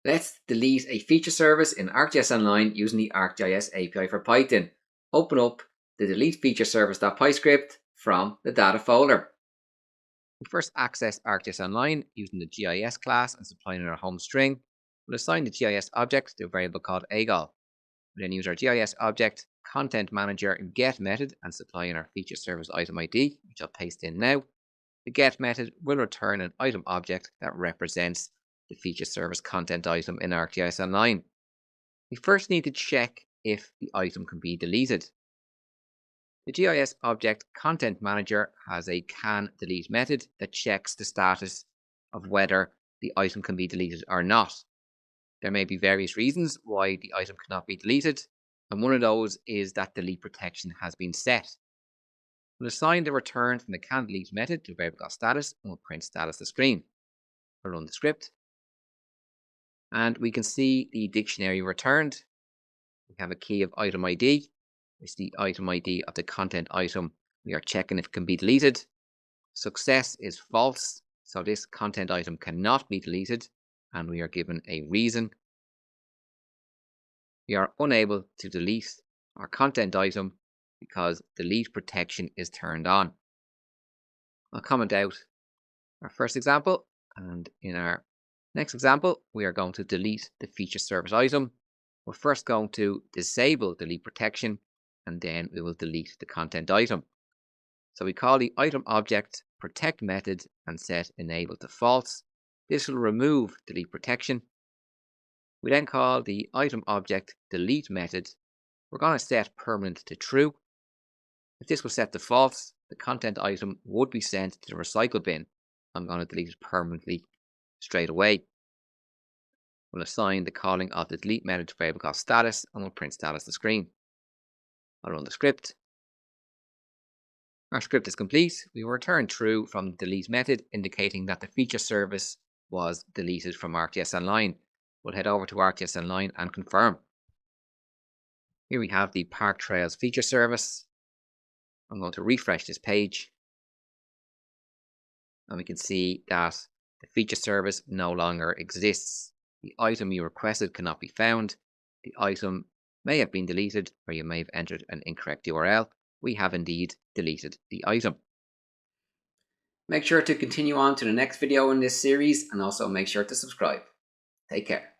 Let's delete a feature service in ArcGIS Online using the ArcGIS API for Python. Open up the delete feature service.py script from the data folder. We first access ArcGIS Online using the GIS class and supplying our home string. We'll assign the GIS object to a variable called AGOL. We then use our GIS object ContentManager get method and supply in our feature service item ID, which I'll paste in now. The get method will return an item object that represents the feature service content item in ArcGIS Online. We first need to check if the item can be deleted. The GIS object ContentManager has a can_delete method that checks the status of whether the item can be deleted or not. There may be various reasons why the item cannot be deleted, and one of those is that delete protection has been set. We'll assign the return from the can_delete method to a variable called status, and we'll print status to screen. We'll run the script, and we can see the dictionary returned. We have a key of item ID. It's the item ID of the content item. We are checking if it can be deleted. Success is false, so this content item cannot be deleted, and we are given a reason. We are unable to delete our content item because delete protection is turned on. I'll comment out our first example, and in our next example, we are going to delete the feature service item. We're first going to disable delete protection, and then we will delete the content item. So we call the item object protect method and set enable to false. This will remove delete protection. We then call the item object delete method. We're going to set permanent to true. If this was set to false, the content item would be sent to the recycle bin. I'm going to delete it permanently straight away. We'll assign the calling of the delete method to a variable called status, and we'll print status to screen. I'll run the script. Our script is complete. We will return true from the delete method, indicating that the feature service was deleted from ArcGIS Online. We'll head over to ArcGIS Online and confirm. Here we have the Park Trails feature service. I'm going to refresh this page, and we can see that the feature service no longer exists. The item you requested cannot be found. The item may have been deleted, or you may have entered an incorrect URL. We have indeed deleted the item. Make sure to continue on to the next video in this series, and also make sure to subscribe. Take care.